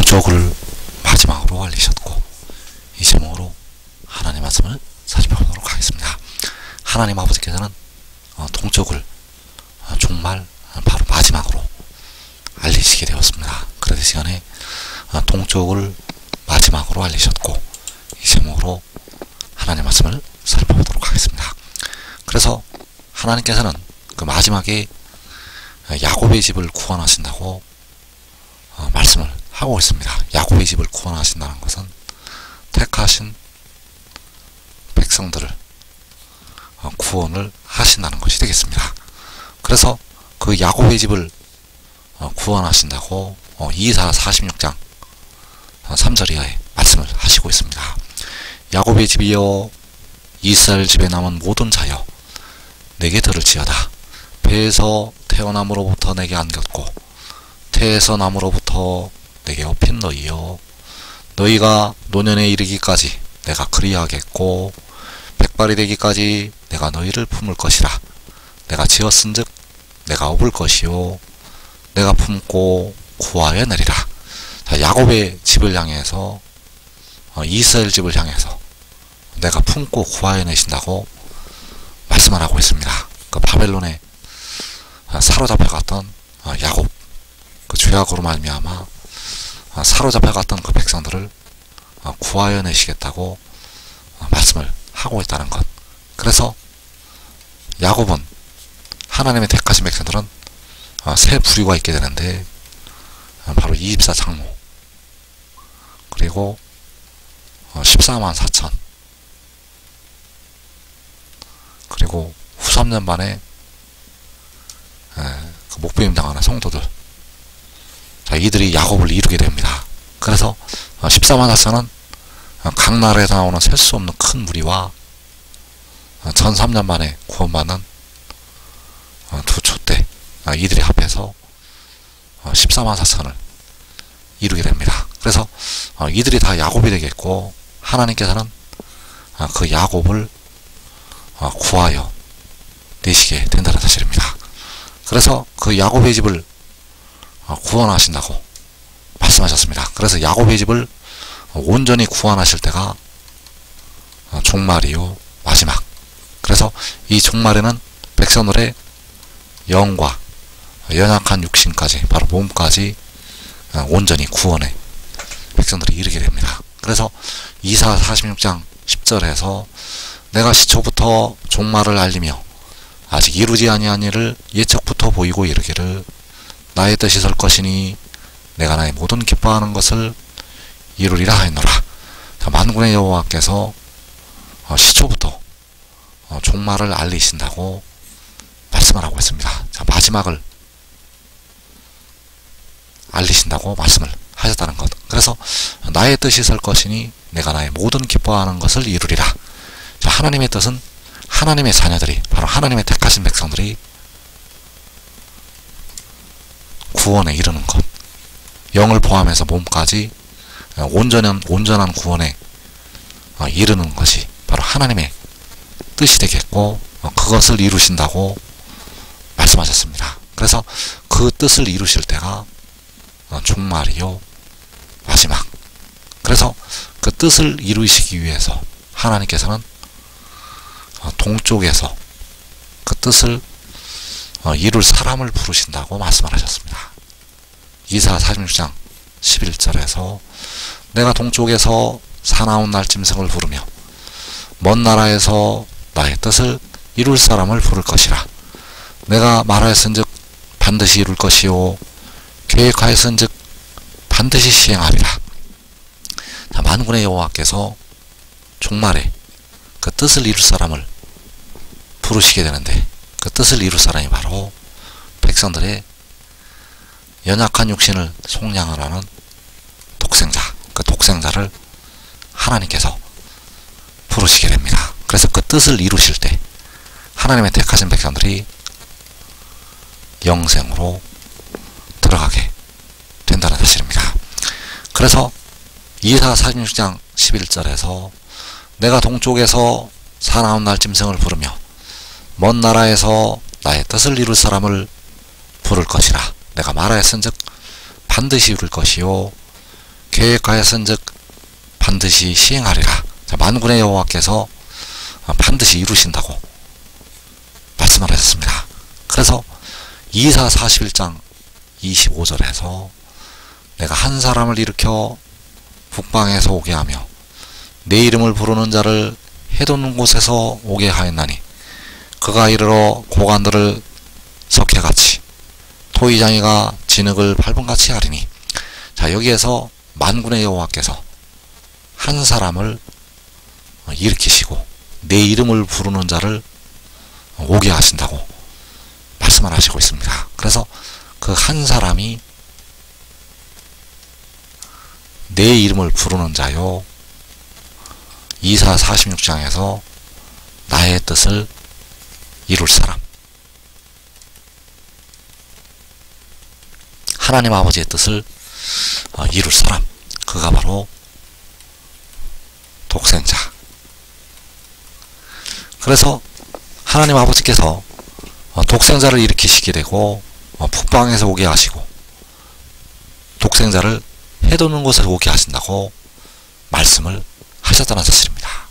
동쪽을 마지막으로 알리셨고, 이 제목으로 하나님 말씀을 살펴보도록 하겠습니다. 하나님 아버지께서는 동쪽을 정말 바로 마지막으로 알리시게 되었습니다. 그래서 이 시간에 동쪽을 마지막으로 알리셨고, 이 제목으로 하나님 말씀을 살펴보도록 하겠습니다. 그래서 하나님께서는 그 마지막에 야곱의 집을 구원하신다고 말씀을 하고 있습니다. 야곱의 집을 구원하신다는 것은 택하신 백성들을 구원을 하신다는 것이 되겠습니다. 그래서 그 야곱의 집을 구원하신다고 이사 46장 3절 이하에 말씀을 하시고 있습니다. 야곱의 집이여, 이스라엘 집에 남은 모든 자여, 내게 들을지어다. 배에서 태어남으로부터 내게 안겼고 태에서 남으로부터 내게 업힌 너희여, 너희가 노년에 이르기까지 내가 그리하겠고 백발이 되기까지 내가 너희를 품을 것이라. 내가 지었은즉 내가 업을 것이요 내가 품고 구하여 내리라. 자, 야곱의 집을 향해서 이스라엘 집을 향해서 내가 품고 구하여 내신다고 말씀을 하고 있습니다. 그 바벨론에 사로잡혀갔던 야곱, 그 죄악으로 말미암아 사로잡혀갔던 그 백성들을 구하여 내시겠다고 말씀을 하고 있다는 것. 그래서 야곱은, 하나님의 택하신 백성들은 세 부류가 있게 되는데, 바로 24장로, 그리고 14만 4천, 그리고 후 3년 만에 그 목배임 당하는 성도들, 자, 이들이 야곱을 이루게 됩니다. 그래서 14만 4천은 각 나라에서 나오는 셀 수 없는 큰 무리와 전 3년 만에 구원받는 두 촛대, 이들이 합해서 14만 4천을 이루게 됩니다. 그래서 이들이 다 야곱이 되겠고, 하나님께서는 그 야곱을 구하여 내시게 된다는 사실입니다. 그래서 그 야곱의 집을 구원하신다고 말씀하셨습니다. 그래서 야곱의 집을 온전히 구원하실 때가 종말이요 마지막. 그래서 이 종말에는 백성들의 영과 연약한 육신까지, 바로 몸까지 온전히 구원해 백성들이 이르게 됩니다. 그래서 이사 46장 10절에서 내가 시초부터 종말을 알리며 아직 이루지 아니한 일을 예척부터 보이고 이르기를 나의 뜻이 설 것이니 내가 나의 모든 기뻐하는 것을 이루리라 하였노라. 만군의 여호와께서 시초부터 종말을 알리신다고 말씀을 하고 있습니다. 자, 마지막을 알리신다고 말씀을 하셨다는 것. 그래서 나의 뜻이 설 것이니 내가 나의 모든 기뻐하는 것을 이루리라. 자, 하나님의 뜻은 하나님의 자녀들이, 바로 하나님의 택하신 백성들이 구원에 이르는 것, 영을 포함해서 몸까지 온전한 구원에 이르는 것이 바로 하나님의 뜻이 되겠고, 그것을 이루신다고 말씀하셨습니다. 그래서 그 뜻을 이루실 때가 종말이요 마지막. 그래서 그 뜻을 이루시기 위해서 하나님께서는 동쪽에서 그 뜻을 이룰 사람을 부르신다고 말씀을 하셨습니다. 이사 46장 11절에서 내가 동쪽에서 사나운 날짐승을 부르며 먼 나라에서 나의 뜻을 이룰 사람을 부를 것이라. 내가 말하였은즉 반드시 이룰 것이요 계획하였은즉 반드시 시행하리라. 자, 만군의 여호와께서 종말에 그 뜻을 이룰 사람을 부르시게 되는데, 그 뜻을 이룰 사람이 바로 백성들의 연약한 육신을 속량을 하는 독생자, 그 독생자를 하나님께서 부르시게 됩니다. 그래서 그 뜻을 이루실 때 하나님의 택하신 백성들이 영생으로 들어가게 된다는 사실입니다. 그래서 이사 46장 11절에서 내가 동쪽에서 사나운 날짐승을 부르며 먼 나라에서 나의 뜻을 이룰 사람을 부를 것이라. 내가 말하였은즉 반드시 이룰 것이요 계획하였은즉 반드시 시행하리라. 자, 만군의 여호와께서 반드시 이루신다고 말씀을 하셨습니다. 그래서 이사 41장 25절에서 내가 한 사람을 일으켜 북방에서 오게 하며 내 이름을 부르는 자를 해돋는 곳에서 오게 하였나니 그가 이르러 고관들을 석회같이 토이장이가 진흙을 밟음같이 하리니. 자, 여기에서 만군의 여호와께서 한 사람을 일으키시고 내 이름을 부르는 자를 오게 하신다고 말씀을 하시고 있습니다. 그래서 그 한 사람이 내 이름을 부르는 자요, 이사 46장에서 나의 뜻을 이룰 사람, 하나님 아버지의 뜻을 이룰 사람, 그가 바로 독생자. 그래서 하나님 아버지께서 독생자를 일으키시게 되고 북방에서 오게 하시고 독생자를 해돋는 곳에서 오게 하신다고 말씀을 하셨다는 사실입니다.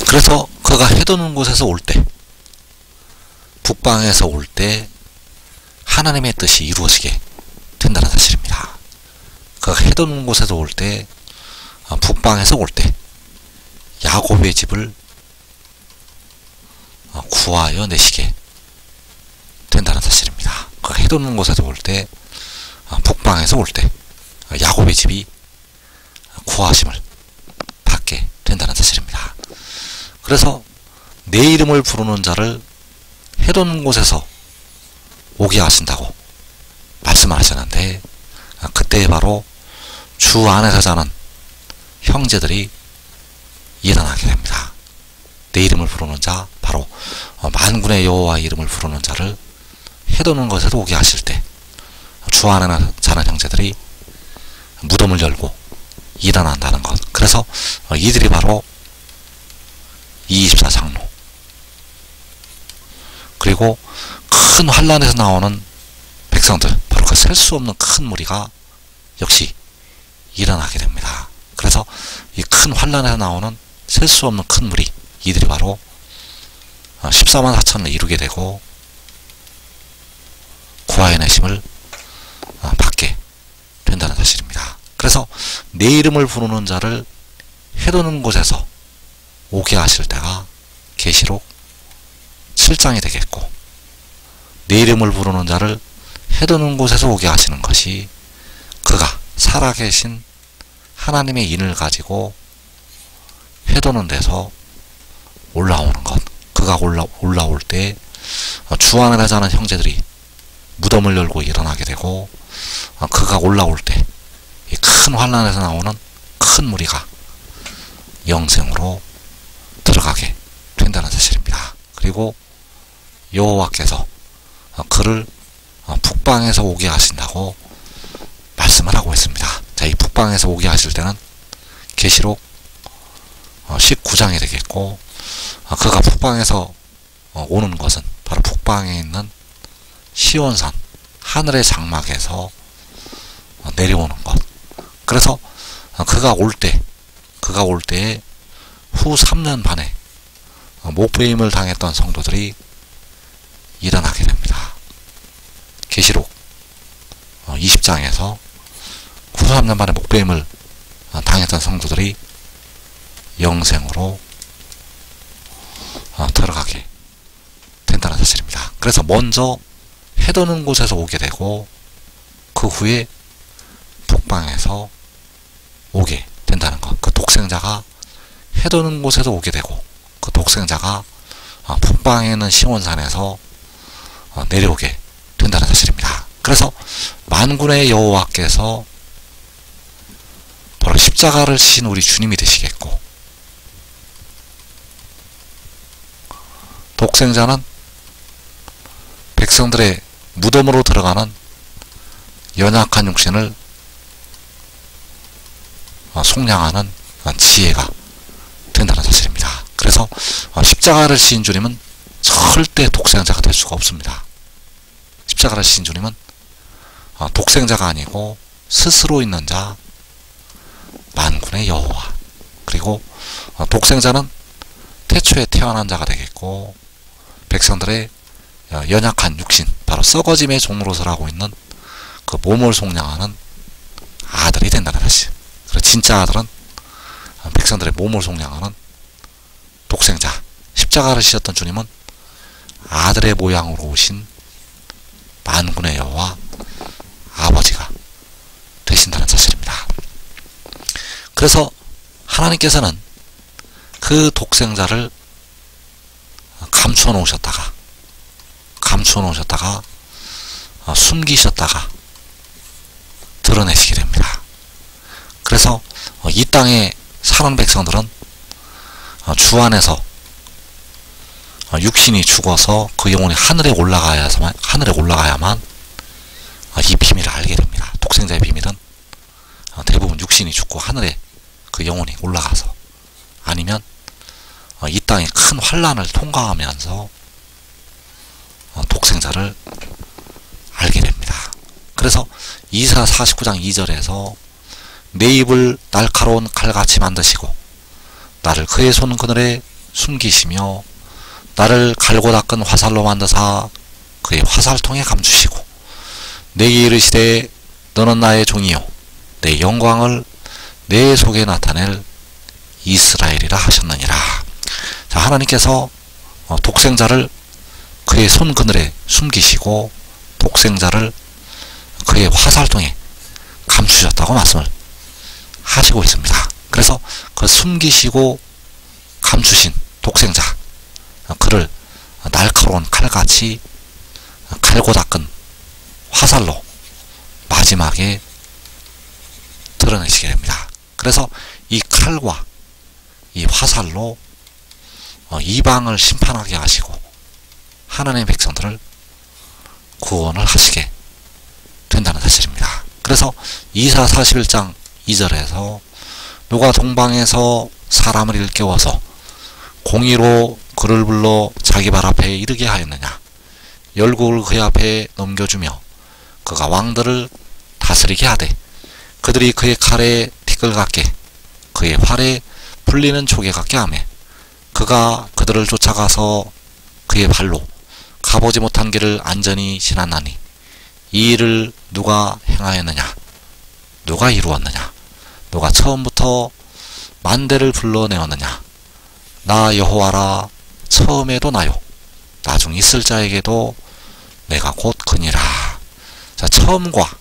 그래서 그가 해돋는 곳에서 올 때, 북방에서 올 때 하나님의 뜻이 이루어지게 된다는 사실입니다. 그가 해돋는 곳에서 올 때, 북방에서 올 때 야곱의 집을 구하여 내시게 된다는 사실입니다. 그가 해돋는 곳에서 올 때, 북방에서 올 때 야곱의 집이 구하심을 받게 된다는 사실입니다. 그래서 내 이름을 부르는 자를 해돋는 곳에서 오게 하신다고 말씀을 하셨는데, 그때 바로 주 안에서 자는 형제들이 일어나게 됩니다. 내 이름을 부르는 자, 바로 만군의 여호와의 이름을 부르는 자를 해돋는 곳에서 오게 하실 때 주 안에 자는 형제들이 무덤을 열고 일어난다는 것. 그래서 이들이 바로 24장로, 그리고 큰 환란에서 나오는 백성들, 바로 그 셀 수 없는 큰 무리가 역시 일어나게 됩니다. 그래서 이 큰 환란에서 나오는 셀 수 없는 큰 무리, 이들이 바로 14만 4천을 이루게 되고 구하의 내심을 받게 된다는 사실입니다. 그래서 내 이름을 부르는 자를 해돋는 곳에서 오게 하실 때가 계시록 7장이 되겠고, 내 이름을 부르는 자를 해돋는 곳에서 오게 하시는 것이 그가 살아계신 하나님의 인을 가지고 해돋는 데서 올라오는 것. 그가 올라올 때 주 안에 자는 형제들이 무덤을 열고 일어나게 되고, 그가 올라올 때 이 큰 환란에서 나오는 큰 무리가 영생으로 들어가게 된다는 사실입니다. 그리고 여호와께서 그를 북방에서 오게 하신다고 말씀을 하고 있습니다. 자, 이 북방에서 오게 하실 때는 계시록 19장이 되겠고, 그가 북방에서 오는 것은 바로 북방에 있는 시온산, 하늘의 장막에서 내려오는 것. 그래서 그가 올 때에 후 3년 반에 목배임을 당했던 성도들이 일어나게 됩니다. 계시록 20장에서 후 3년 반에 목배임을 당했던 성도들이 영생으로 들어가게 된다는 사실입니다. 그래서 먼저 해돋는 곳에서 오게 되고, 그 후에 북방에서 오게 된다는 것. 그 독생자가 해돋는 곳에서 오게 되고, 그 독생자가 북방에 있는 시온산에서 내려오게 된다는 사실입니다. 그래서 만군의 여호와께서 바로 십자가를 지신 우리 주님이 되시겠고, 독생자는 백성들의 무덤으로 들어가는 연약한 육신을 속량하는 지혜가 된다는 사실입니다. 그래서 십자가를 지신 주님은 절대 독생자가 될 수가 없습니다. 십자가를 지신 주님은 독생자가 아니고 스스로 있는 자, 만군의 여호와. 그리고 독생자는 태초에 태어난 자가 되겠고, 백성들의 연약한 육신, 바로 썩어짐의 종로서를 하고 있는 그 몸을 속량하는 아들이 된다는 사실. 그리고 진짜 아들은 백성들의 몸을 속량하는 독생자, 십자가를 지셨던 주님은 아들의 모양으로 오신 만군의 여호와 아버지가 되신다는 사실입니다. 그래서 하나님께서는 그 독생자를 감추어 놓으셨다가 숨기셨다가 드러내시게 됩니다. 그래서 이 땅에 사는 백성들은 주 안에서 육신이 죽어서 그 영혼이 하늘에 올라가야만 이 비밀을 알게 됩니다. 독생자의 비밀은 대부분 육신이 죽고 하늘에 그 영혼이 올라가서, 아니면 이 땅의 큰 환란을 통과하면서 독생자를 알게 됩니다. 그래서 이사 49장 2절에서 내 입을 날카로운 칼같이 만드시고 나를 그의 손 그늘에 숨기시며 나를 갈고 닦은 화살로 만드사 그의 화살통에 감추시고 내게 이르시되 너는 나의 종이요 내 영광을 내 속에 나타낼 이스라엘이라 하셨느니라. 자, 하나님께서 독생자를 그의 손 그늘에 숨기시고 독생자를 그의 화살통에 감추셨다고 말씀을 하시고 있습니다. 그래서 그 숨기시고 감추신 독생자, 그를 날카로운 칼같이 갈고 닦은 화살로 마지막에 드러내시게 됩니다. 그래서 이 칼과 이 화살로 이방을 심판하게 하시고 하나님의 백성들을 구원을 하시게 된다는 사실입니다. 그래서 이사 41장 2절에서 누가 동방에서 사람을 일깨워서 공의로 그를 불러 자기 발 앞에 이르게 하였느냐, 열국을 그의 앞에 넘겨주며 그가 왕들을 다스리게 하되 그들이 그의 칼에 티끌 같게 그의 활에 풀리는 조개 같게 하며 그가 그들을 쫓아가서 그의 발로 가보지 못한 길을 안전히 지났나니 이 일을 누가 행하였느냐, 누가 이루었느냐, 누가 처음부터 만대를 불러내었느냐, 나 여호와라 처음에도 나요 나중 있을 자에게도 내가 곧 그니라. 자, 처음과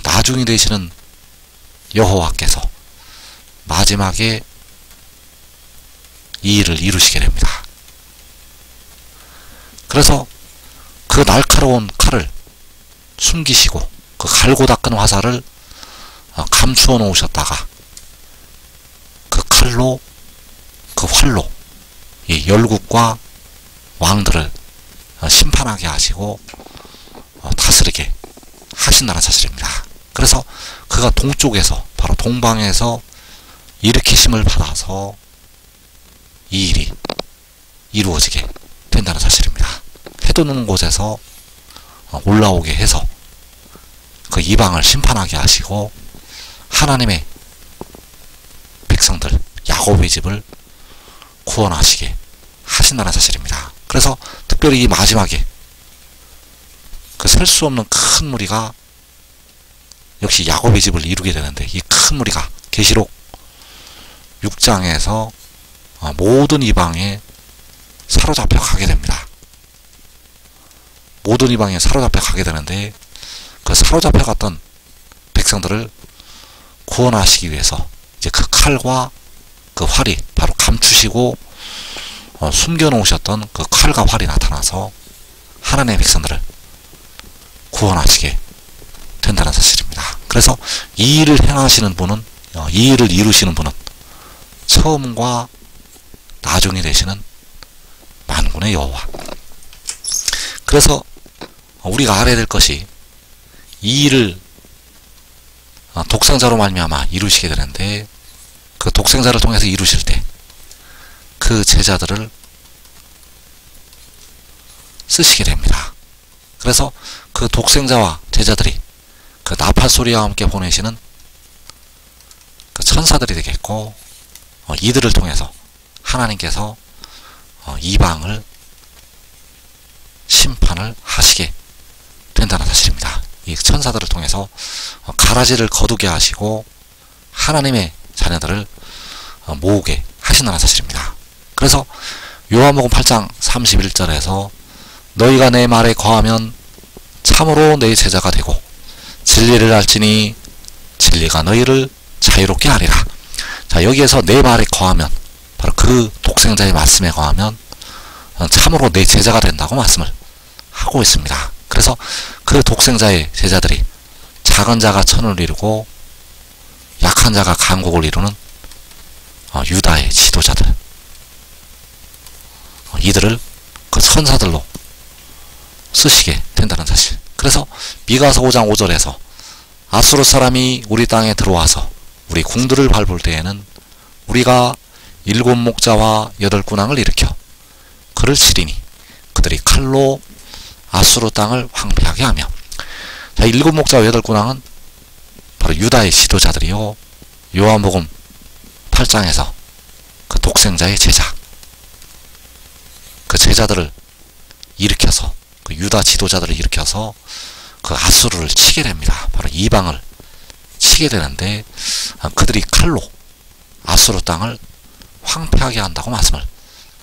나중이 되시는 여호와께서 마지막에 이 일을 이루시게 됩니다. 그래서 그 날카로운 칼을 숨기시고 그 갈고 닦은 화살을 감추어 놓으셨다가 그 칼로, 그 활로 이 열국과 왕들을 심판하게 하시고 다스리게 하신다는 사실입니다. 그래서 그가 동쪽에서, 바로 동방에서 일으키심을 받아서 이 일이 이루어지게 된다는 사실입니다. 해도 없는 곳에서 올라오게 해서 그 이방을 심판하게 하시고 하나님의 백성들, 야곱의 집을 구원하시게 하신다는 사실입니다. 그래서 특별히 이 마지막에 그 셀 수 없는 큰 무리가 역시 야곱의 집을 이루게 되는데, 이 큰 무리가 계시록 6장에서 모든 이방에 사로잡혀 가게 됩니다. 모든 이방에 사로잡혀 가게 되는데, 그 사로잡혀 갔던 백성들을 구원하시기 위해서 이제 그 칼과 그 활이 바로 감추시고 숨겨 놓으셨던 그 칼과 활이 나타나서 하나님의 백성들을 구원하시게 된다는 사실입니다. 그래서 이 일을 행하시는 분은, 이 일을 이루시는 분은 처음과 나중이 되시는 만군의 여호와. 그래서 우리가 알아야 될 것이, 이 일을 독생자로 말미암아 이루시게 되는데, 그 독생자를 통해서 이루실 때 그 제자들을 쓰시게 됩니다. 그래서 그 독생자와 제자들이 그 나팔 소리와 함께 보내시는 그 천사들이 되겠고, 이들을 통해서 하나님께서 이방을 심판을 하시게 된다는 사실입니다. 이 천사들을 통해서 가라지를 거두게 하시고 하나님의 자녀들을 모으게 하신다는 사실입니다. 그래서 요한복음 8장 31절에서 너희가 내 말에 거하면 참으로 내 제자가 되고 진리를 알지니 진리가 너희를 자유롭게 하리라. 자, 여기에서 내 말에 거하면, 바로 그 독생자의 말씀에 거하면 참으로 내 제자가 된다고 말씀을 하고 있습니다. 그래서 그 독생자의 제자들이 작은 자가 천을 이루고 약한 자가 강국을 이루는 유다의 지도자들, 이들을 그 천사들로 쓰시게 된다는 사실. 그래서 미가서 5장 5절에서 아수르 사람이 우리 땅에 들어와서 우리 궁들을 밟을 때에는 우리가 7 목자와 8 군왕을 일으켜 그를 치리니 그들이 칼로 아수르 땅을 황폐하게 하며. 자, 7 목자와 8 군왕은 바로 유다의 지도자들이요, 요한복음 8장에서 그 독생자의 제자, 그 제자들을 일으켜서, 그 유다 지도자들을 일으켜서 그 아수르를 치게 됩니다. 바로 이방을 치게 되는데, 그들이 칼로 아수르 땅을 황폐하게 한다고 말씀을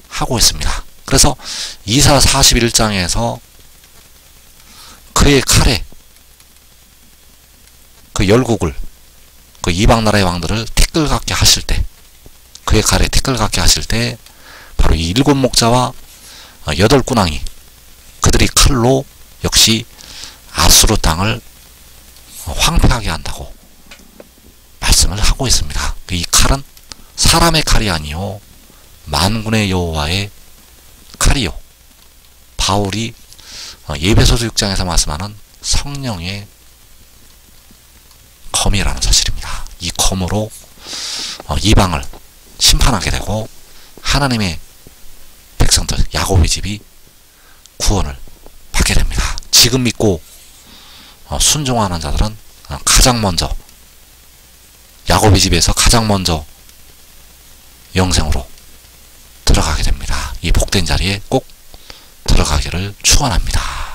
하고 있습니다. 그래서 이사 41장에서 그의 칼에 그 열국을, 그 이방 나라의 왕들을 티끌같게 하실 때, 그의 칼에 티끌같게 하실 때 바로 이 7 목자와 8 군왕이 그들이 칼로 역시 아수르 땅을 황폐하게 한다고 말씀을 하고 있습니다. 이 칼은 사람의 칼이 아니요 만군의 여호와의 칼이요, 바울이 예배소서 6장에서 말씀하는 성령의 검이라는 사실입니다. 이 검으로 이방을 심판하게 되고 하나님의 백성들, 야곱의 집이 구원을 받게 됩니다. 지금 믿고 순종하는 자들은 가장 먼저, 야곱의 집에서 가장 먼저 영생으로 들어가게 됩니다. 이 복된 자리에 꼭 들어가기를 축원합니다.